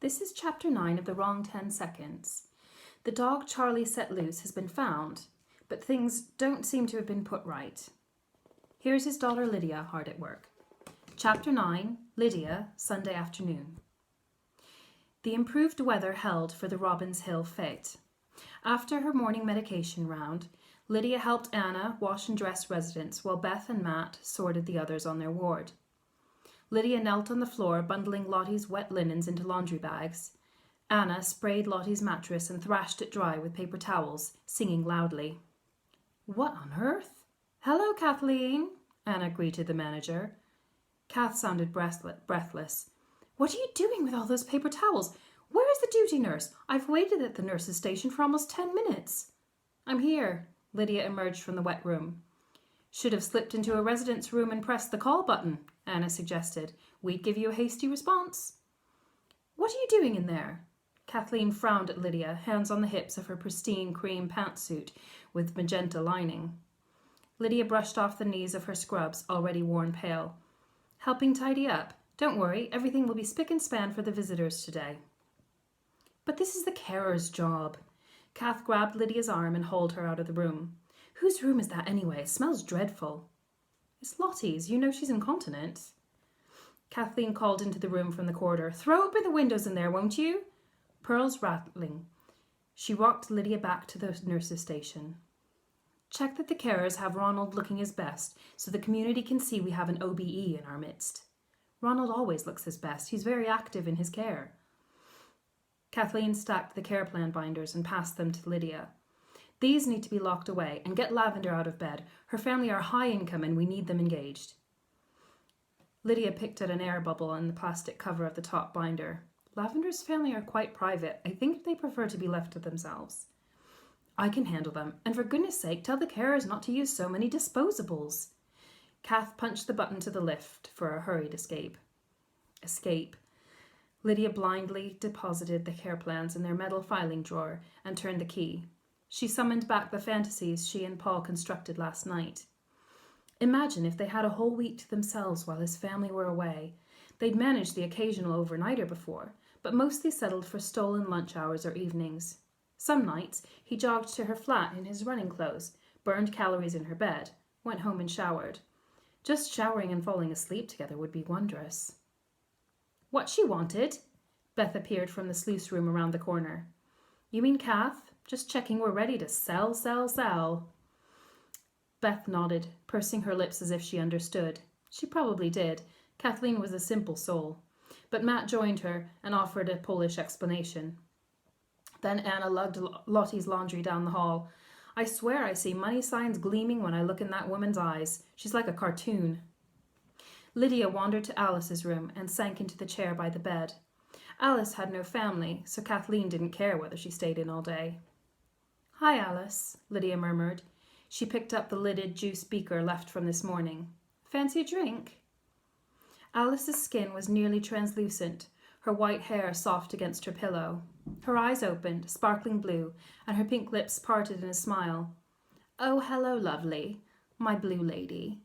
This is Chapter 9 of The Wrong 10 Seconds. The dog Charlie set loose has been found, but things don't seem to have been put right. Here's his daughter Lydia hard at work. Chapter 9, Lydia, Sunday afternoon. The improved weather held for the Robins Hill fete. After her morning medication round, Lydia helped Anna wash and dress residents while Beth and Matt sorted the others on their ward. Lydia knelt on the floor, bundling Lottie's wet linens into laundry bags. Anna sprayed Lottie's mattress and thrashed it dry with paper towels, singing loudly. "What on earth?" "Hello, Kathleen," Anna greeted the manager. Kath sounded breathless. "What are you doing with all those paper towels? Where is the duty nurse? I've waited at the nurse's station for almost 10 minutes. "I'm here." Lydia emerged from the wet room. "Should have slipped into a resident's room and pressed the call button," Anna suggested. "We'd give you a hasty response." "What are you doing in there?" Kathleen frowned at Lydia, hands on the hips of her pristine cream pantsuit with magenta lining. Lydia brushed off the knees of her scrubs, already worn pale. "Helping tidy up. Don't worry, everything will be spick and span for the visitors today." "But this is the carer's job." Kath grabbed Lydia's arm and hauled her out of the room. "Whose room is that anyway? It smells dreadful." "It's Lottie's. You know she's incontinent." Kathleen called into the room from the corridor. "Throw open the windows in there, won't you?" Pearls rattling. She walked Lydia back to the nurse's station. "Check that the carers have Ronald looking his best so the community can see we have an OBE in our midst." "Ronald always looks his best. He's very active in his care." Kathleen stacked the care plan binders and passed them to Lydia. "These need to be locked away, and get Lavender out of bed. Her family are high income and we need them engaged." Lydia picked at an air bubble on the plastic cover of the top binder. "Lavender's family are quite private. I think they prefer to be left to themselves." "I can handle them, and for goodness sake, tell the carers not to use so many disposables." Kath punched the button to the lift for a hurried escape. Lydia blindly deposited the care plans in their metal filing drawer and turned the key. She summoned back the fantasies she and Paul constructed last night. Imagine if they had a whole week to themselves while his family were away. They'd managed the occasional overnighter before, but mostly settled for stolen lunch hours or evenings. Some nights he jogged to her flat in his running clothes, burned calories in her bed, went home and showered. Just showering and falling asleep together would be wondrous. "What she wanted?" Beth appeared from the sluice room around the corner. "You mean Kath? Just checking we're ready to sell. Beth nodded, pursing her lips as if she understood. She probably did. Kathleen was a simple soul. But Matt joined her and offered a Polish explanation. Then Anna lugged Lottie's laundry down the hall. "I swear I see money signs gleaming when I look in that woman's eyes. She's like a cartoon." Lydia wandered to Alice's room and sank into the chair by the bed. Alice had no family, so Kathleen didn't care whether she stayed in all day. "Hi, Alice," Lydia murmured. She picked up the lidded juice beaker left from this morning. "Fancy a drink?" Alice's skin was nearly translucent, her white hair soft against her pillow. Her eyes opened, sparkling blue, and her pink lips parted in a smile. "Oh, hello, lovely. My blue lady."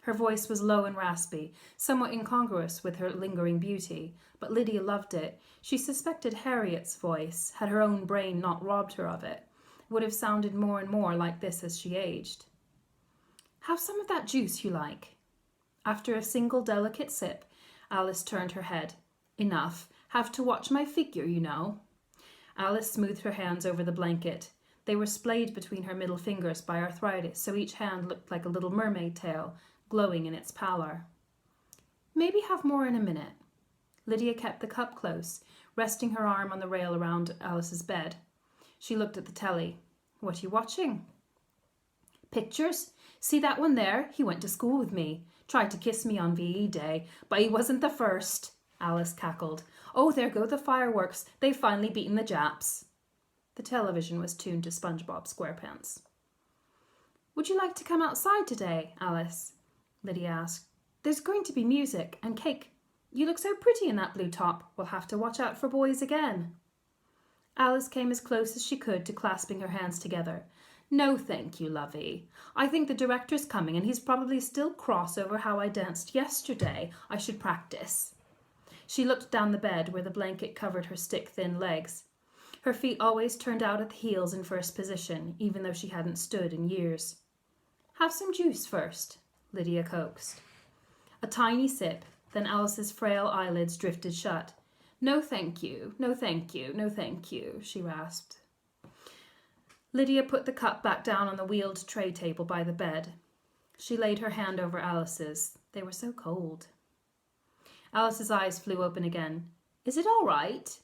Her voice was low and raspy, somewhat incongruous with her lingering beauty, but Lydia loved it. She suspected Harriet's voice, had her own brain not robbed her of it, would have sounded more and more like this as she aged. "Have some of that juice you like." After a single delicate sip, Alice turned her head. "Enough. Have to watch my figure, you know." Alice smoothed her hands over the blanket. They were splayed between her middle fingers by arthritis, so each hand looked like a little mermaid tail, glowing in its pallor. "Maybe have more in a minute." Lydia kept the cup close, resting her arm on the rail around Alice's bed. She looked at the telly. "What are you watching?" "Pictures. See that one there? He went to school with me. Tried to kiss me on VE Day, but he wasn't the first," Alice cackled. "Oh, there go the fireworks. They've finally beaten the Japs." The television was tuned to SpongeBob SquarePants. "Would you like to come outside today, Alice?" Lydia asked. "There's going to be music and cake. You look so pretty in that blue top. We'll have to watch out for boys again." Alice came as close as she could to clasping her hands together. "No, thank you, lovey. I think the director's coming and he's probably still cross over how I danced yesterday. I should practice." She looked down the bed where the blanket covered her stick-thin legs. Her feet always turned out at the heels in first position, even though she hadn't stood in years. "Have some juice first," Lydia coaxed. A tiny sip, then Alice's frail eyelids drifted shut. "No thank you, no thank you, no thank you," she rasped. Lydia put the cup back down on the wheeled tray table by the bed. She laid her hand over Alice's. They were so cold. Alice's eyes flew open again. "Is it all right?"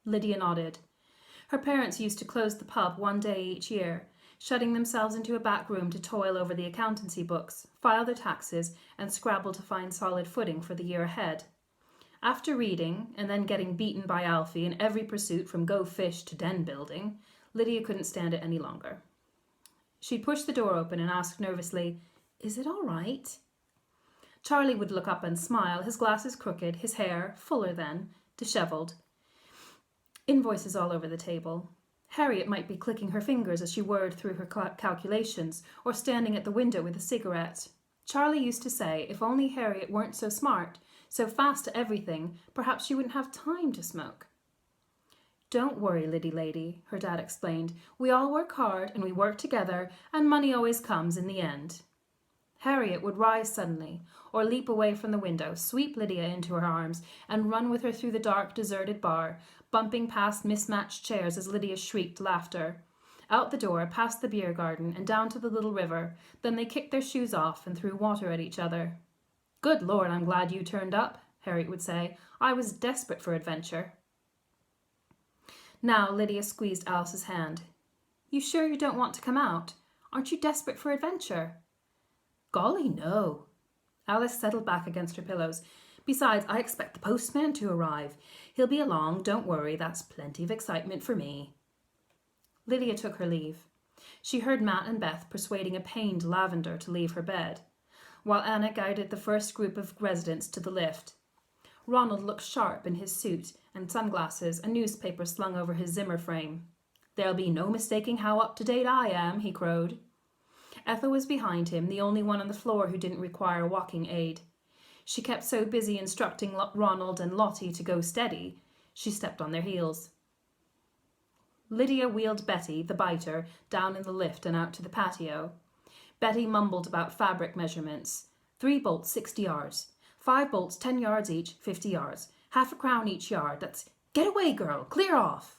Lydia nodded. Her parents used to close the pub one day each year, shutting themselves into a back room to toil over the accountancy books, file their taxes, and scrabble to find solid footing for the year ahead. After reading, and then getting beaten by Alfie in every pursuit from go fish to den building, Lydia couldn't stand it any longer. She'd push the door open and ask nervously, "Is it all right?" Charlie would look up and smile, his glasses crooked, his hair, fuller then, dishevelled. Invoices all over the table. Harriet might be clicking her fingers as she whirred through her calculations, or standing at the window with a cigarette. Charlie used to say if only Harriet weren't so smart, so fast at everything, perhaps she wouldn't have time to smoke. "Don't worry, Liddy lady," her dad explained. "We all work hard, and we work together, and money always comes in the end." Harriet would rise suddenly, or leap away from the window, sweep Lydia into her arms, and run with her through the dark, deserted bar, bumping past mismatched chairs as Lydia shrieked laughter. Out the door, past the beer garden, and down to the little river. Then they kicked their shoes off and threw water at each other. "Good Lord, I'm glad you turned up," Harriet would say. "I was desperate for adventure." Now Lydia squeezed Alice's hand. "You sure you don't want to come out? Aren't you desperate for adventure?" "Golly, no." Alice settled back against her pillows. "Besides, I expect the postman to arrive. He'll be along, don't worry, that's plenty of excitement for me." Lydia took her leave. She heard Matt and Beth persuading a pained Lavender to leave her bed, while Anna guided the first group of residents to the lift. Ronald looked sharp in his suit and sunglasses, a newspaper slung over his Zimmer frame. "There'll be no mistaking how up-to-date I am," he crowed. Ethel was behind him, the only one on the floor who didn't require walking aid. She kept so busy instructing Ronald and Lottie to go steady, she stepped on their heels. Lydia wheeled Betty, the biter, down in the lift and out to the patio. Betty mumbled about fabric measurements. 3 bolts, 60 yards. 5 bolts, 10 yards each, 50 yards. Half a crown each yard. That's... Get away, girl! Clear off!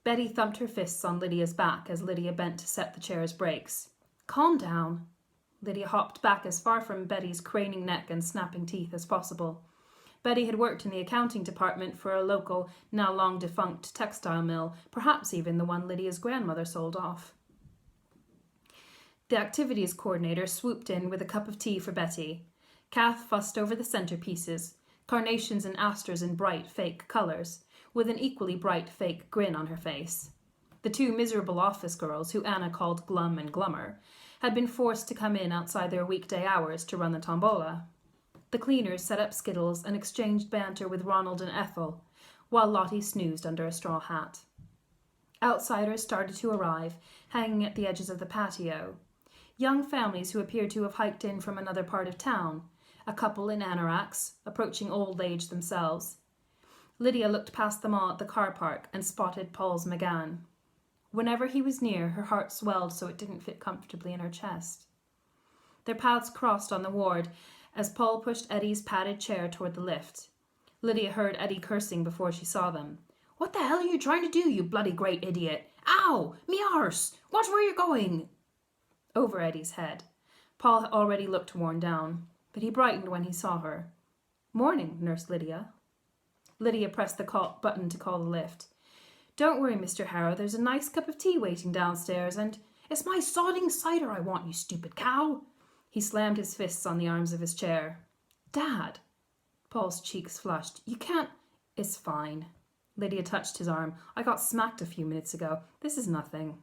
Betty thumped her fists on Lydia's back as Lydia bent to set the chair's brakes. "Calm down." Lydia hopped back as far from Betty's craning neck and snapping teeth as possible. Betty had worked in the accounting department for a local, now long-defunct textile mill, perhaps even the one Lydia's grandmother sold off. The activities coordinator swooped in with a cup of tea for Betty. Kath fussed over the centerpieces, carnations and asters in bright, fake colours, with an equally bright, fake grin on her face. The 2 miserable office girls, who Anna called Glum and Glummer, had been forced to come in outside their weekday hours to run the tombola. The cleaners set up skittles and exchanged banter with Ronald and Ethel, while Lottie snoozed under a straw hat. Outsiders started to arrive, hanging at the edges of the patio. Young families who appeared to have hiked in from another part of town, a couple in anoraks, approaching old age themselves. Lydia looked past them all at the car park and spotted Paul's McGann. Whenever he was near, her heart swelled so it didn't fit comfortably in her chest. Their paths crossed on the ward as Paul pushed Eddie's padded chair toward the lift. Lydia heard Eddie cursing before she saw them. "What the hell are you trying to do, you bloody great idiot? Ow! Me arse! Watch where you're going!" Over Eddie's head. Paul already looked worn down, but he brightened when he saw her. "Morning, Nurse Lydia." Lydia pressed the button to call the lift. "Don't worry, Mr. Harrow, there's a nice cup of tea waiting downstairs, and—" "It's my sodding cider I want, you stupid cow!" He slammed his fists on the arms of his chair. "Dad!" Paul's cheeks flushed. "You can't—" "It's fine." Lydia touched his arm. "I got smacked a few minutes ago. This is nothing."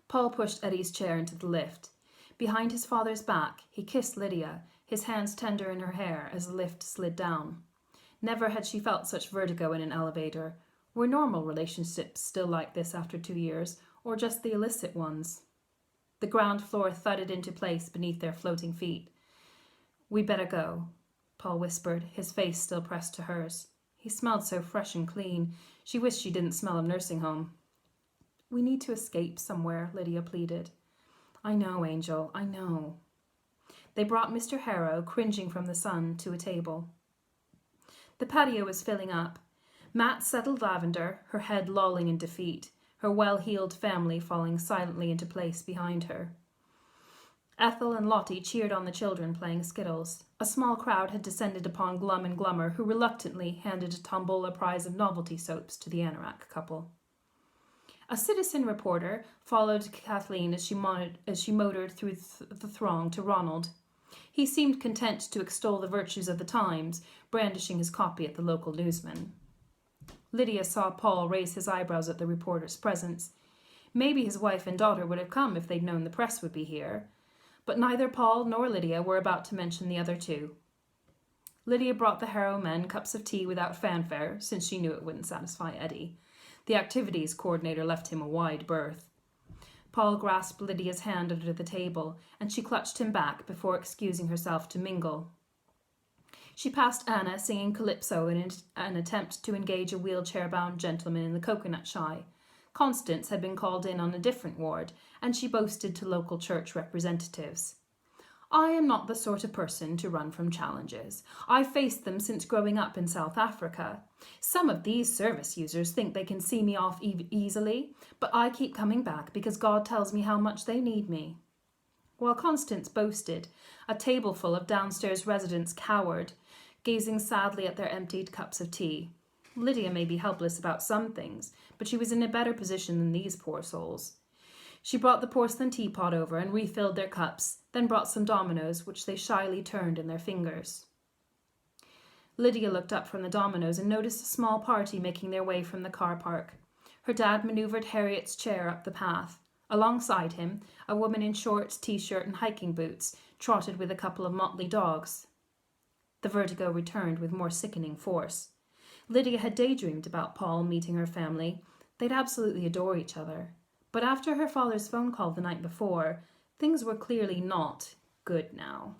Paul pushed Eddie's chair into the lift. Behind his father's back, he kissed Lydia, his hands tender in her hair as the lift slid down. Never had she felt such vertigo in an elevator. Were normal relationships still like this after 2 years, or just the illicit ones? The ground floor thudded into place beneath their floating feet. "We better go." Paul whispered, his face still pressed to hers. He smelled so fresh and clean. She wished she didn't smell of nursing home. We need to escape somewhere, Lydia pleaded. I know, Angel, I know. They brought Mr. Harrow, cringing from the sun, to a table. The patio was filling up. Matt settled Lavender, her head lolling in defeat, her well-heeled family falling silently into place behind her. Ethel and Lottie cheered on the children playing skittles. A small crowd had descended upon Glum and Glummer, who reluctantly handed a tombola prize of novelty soaps to the anorak couple. A citizen reporter followed Kathleen as she motored through the throng to Ronald. He seemed content to extol the virtues of the Times, brandishing his copy at the local newsman. Lydia saw Paul raise his eyebrows at the reporter's presence. Maybe his wife and daughter would have come if they'd known the press would be here. But neither Paul nor Lydia were about to mention the other two. Lydia brought the Harrow men cups of tea without fanfare, since she knew it wouldn't satisfy Eddie. The activities coordinator left him a wide berth. Paul grasped Lydia's hand under the table, and she clutched him back before excusing herself to mingle. She passed Anna singing calypso in an attempt to engage a wheelchair-bound gentleman in the coconut shy. Constance had been called in on a different ward, and she boasted to local church representatives. I am not the sort of person to run from challenges. I've faced them since growing up in South Africa. Some of these service users think they can see me off easily, but I keep coming back because God tells me how much they need me. While Constance boasted, a tableful of downstairs residents cowered, gazing sadly at their emptied cups of tea. Lydia may be helpless about some things, but she was in a better position than these poor souls. She brought the porcelain teapot over and refilled their cups, then brought some dominoes, which they shyly turned in their fingers. Lydia looked up from the dominoes and noticed a small party making their way from the car park. Her dad manoeuvred Harriet's chair up the path. Alongside him, a woman in shorts, t-shirt and hiking boots trotted with a couple of motley dogs. The vertigo returned with more sickening force. Lydia had daydreamed about Paul meeting her family. They'd absolutely adore each other. But after her father's phone call the night before, things were clearly not good now.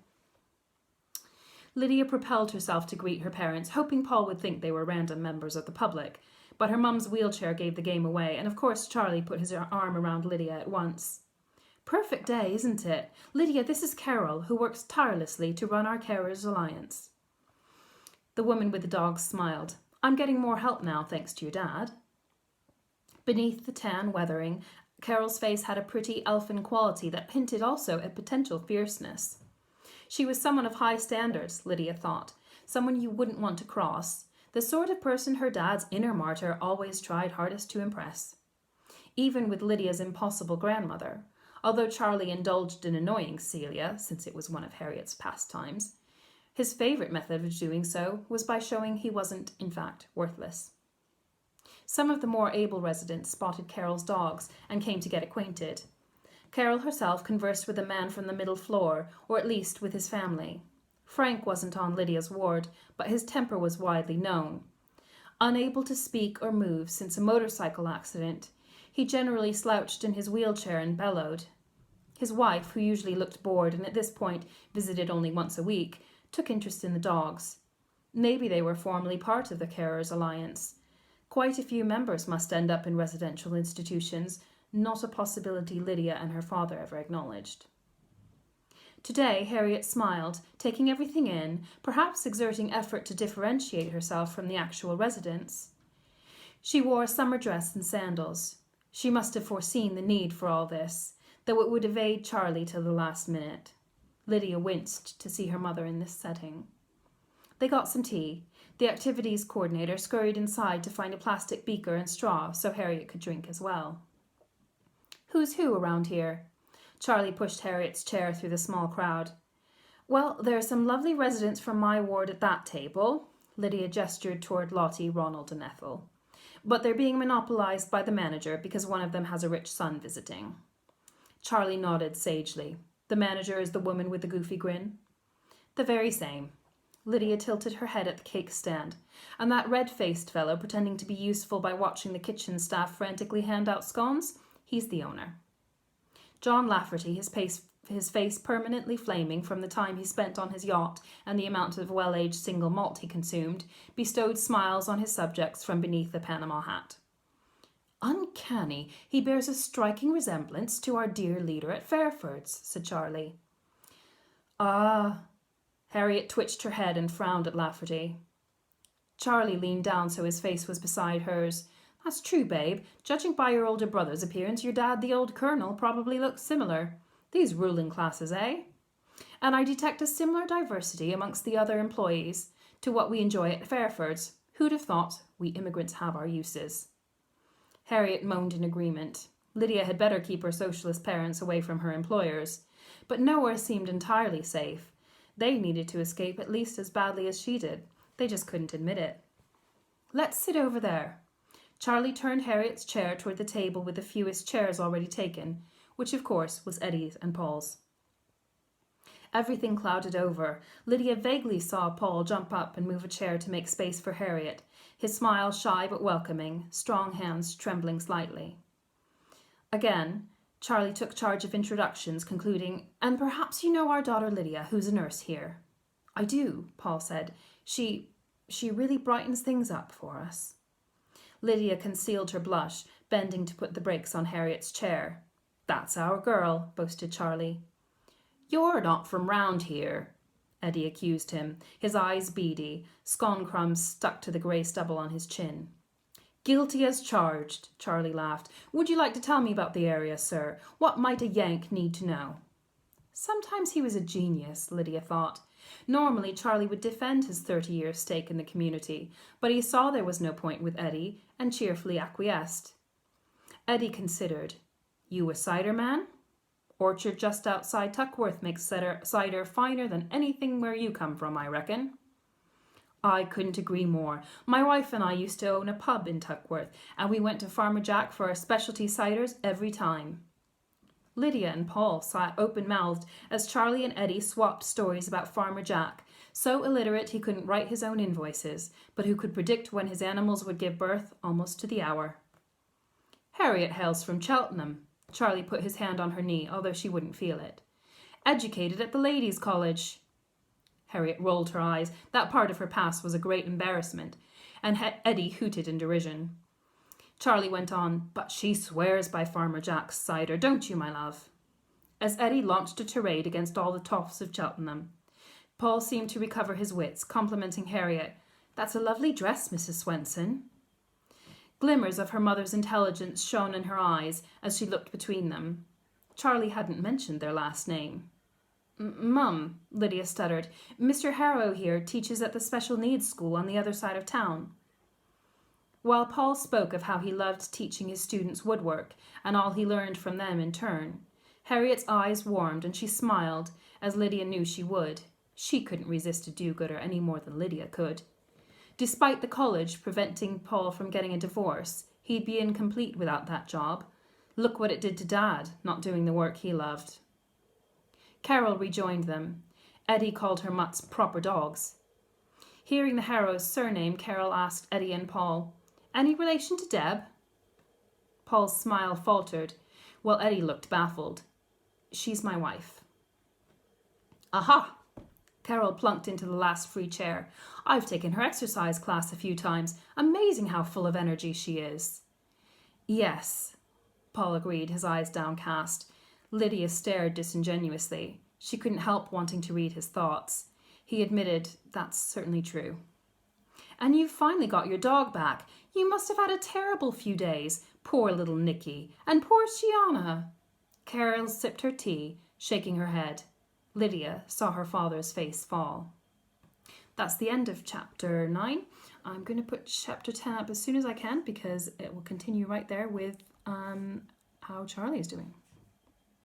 Lydia propelled herself to greet her parents, hoping Paul would think they were random members of the public. But her mum's wheelchair gave the game away, and of course Charlie put his arm around Lydia at once. Perfect day, isn't it? Lydia, this is Carol, who works tirelessly to run our Carers Alliance. The woman with the dogs smiled. I'm getting more help now, thanks to your dad. Beneath the tan weathering, Carol's face had a pretty elfin quality that hinted also at potential fierceness. She was someone of high standards, Lydia thought, someone you wouldn't want to cross, the sort of person her dad's inner martyr always tried hardest to impress. Even with Lydia's impossible grandmother, although Charlie indulged in annoying Celia, since it was one of Harriet's pastimes, his favourite method of doing so was by showing he wasn't, in fact, worthless. Some of the more able residents spotted Carol's dogs and came to get acquainted. Carol herself conversed with a man from the middle floor, or at least with his family. Frank wasn't on Lydia's ward, but his temper was widely known. Unable to speak or move since a motorcycle accident, he generally slouched in his wheelchair and bellowed. His wife, who usually looked bored and at this point visited only once a week, took interest in the dogs. Maybe they were formerly part of the Carers Alliance. Quite a few members must end up in residential institutions, not a possibility Lydia and her father ever acknowledged. Today, Harriet smiled, taking everything in, perhaps exerting effort to differentiate herself from the actual residents. She wore a summer dress and sandals. She must have foreseen the need for all this, though it would evade Charlie till the last minute. Lydia winced to see her mother in this setting. They got some tea. The activities coordinator scurried inside to find a plastic beaker and straw so Harriet could drink as well. Who's who around here? Charlie pushed Harriet's chair through the small crowd. Well, there are some lovely residents from my ward at that table. Lydia gestured toward Lottie, Ronald and Ethel. But they're being monopolized by the manager because one of them has a rich son visiting. Charlie nodded sagely. The manager is the woman with the goofy grin? The very same. Lydia tilted her head at the cake stand. And that red-faced fellow pretending to be useful by watching the kitchen staff frantically hand out scones? He's the owner. John Lafferty, his his face permanently flaming from the time he spent on his yacht and the amount of well-aged single malt he consumed, bestowed smiles on his subjects from beneath the Panama hat. "Uncanny, he bears a striking resemblance to our dear leader at Fairford's," said Charlie. "Ah." Harriet twitched her head and frowned at Lafferty. Charlie leaned down so his face was beside hers. "That's true, babe. Judging by your older brother's appearance, your dad, the old colonel, probably looks similar. These ruling classes, eh? And I detect a similar diversity amongst the other employees to what we enjoy at Fairford's. Who'd have thought? We immigrants have our uses." Harriet moaned in agreement. Lydia had better keep her socialist parents away from her employers. But nowhere seemed entirely safe. They needed to escape at least as badly as she did. They just couldn't admit it. "Let's sit over there." Charlie turned Harriet's chair toward the table with the fewest chairs already taken, which of course was Eddie's and Paul's. Everything clouded over. Lydia vaguely saw Paul jump up and move a chair to make space for Harriet, his smile shy but welcoming, strong hands trembling slightly. Again, Charlie took charge of introductions, concluding, "And perhaps you know our daughter Lydia, who's a nurse here." "I do," Paul said. She really brightens things up for us." Lydia concealed her blush, bending to put the brakes on Harriet's chair. "That's our girl," boasted Charlie. "You're not from round here," Eddie accused him, his eyes beady, scone crumbs stuck to the grey stubble on his chin. "Guilty as charged," Charlie laughed. "Would you like to tell me about the area, sir? What might a Yank need to know?" Sometimes he was a genius, Lydia thought. Normally, Charlie would defend his 30-year stake in the community, but he saw there was no point with Eddie and cheerfully acquiesced. Eddie considered. "You a cider man? Orchard just outside Tuckworth makes cider finer than anything where you come from, I reckon." "I couldn't agree more. My wife and I used to own a pub in Tuckworth, and we went to Farmer Jack for our specialty ciders every time." Lydia and Paul sat open-mouthed as Charlie and Eddie swapped stories about Farmer Jack, so illiterate he couldn't write his own invoices, but who could predict when his animals would give birth almost to the hour. "Harriet hails from Cheltenham." Charlie put his hand on her knee, although she wouldn't feel it. "Educated at the Ladies' College." Harriet rolled her eyes. That part of her past was a great embarrassment, and Eddie hooted in derision. Charlie went on, "But she swears by Farmer Jack's cider, don't you, my love?" As Eddie launched a tirade against all the toffs of Cheltenham, Paul seemed to recover his wits, complimenting Harriet. "That's a lovely dress, Mrs. Swenson." Glimmers of her mother's intelligence shone in her eyes as she looked between them. Charlie hadn't mentioned their last name. "Mum," Lydia stuttered, "Mr. Harrow here teaches at the special needs school on the other side of town." While Paul spoke of how he loved teaching his students woodwork and all he learned from them in turn, Harriet's eyes warmed and she smiled, as Lydia knew she would. She couldn't resist a do-gooder any more than Lydia could. Despite the college preventing Paul from getting a divorce, he'd be incomplete without that job. Look what it did to Dad, not doing the work he loved. Carol rejoined them. Eddie called her mutts proper dogs. Hearing the Harrows' surname, Carol asked Eddie and Paul, "Any relation to Deb?" Paul's smile faltered, while Eddie looked baffled. "She's my wife." "Aha!" Carol plunked into the last free chair. "I've taken her exercise class a few times. Amazing how full of energy she is." "Yes," Paul agreed, his eyes downcast. Lydia stared disingenuously. She couldn't help wanting to read his thoughts. He admitted, "That's certainly true." "And you've finally got your dog back. You must have had a terrible few days. Poor little Nicky. And poor Shiana." Carol sipped her tea, shaking her head. Lydia saw her father's face fall. That's the end of chapter 9. I'm going to put chapter 10 up as soon as I can because it will continue right there with how Charlie is doing.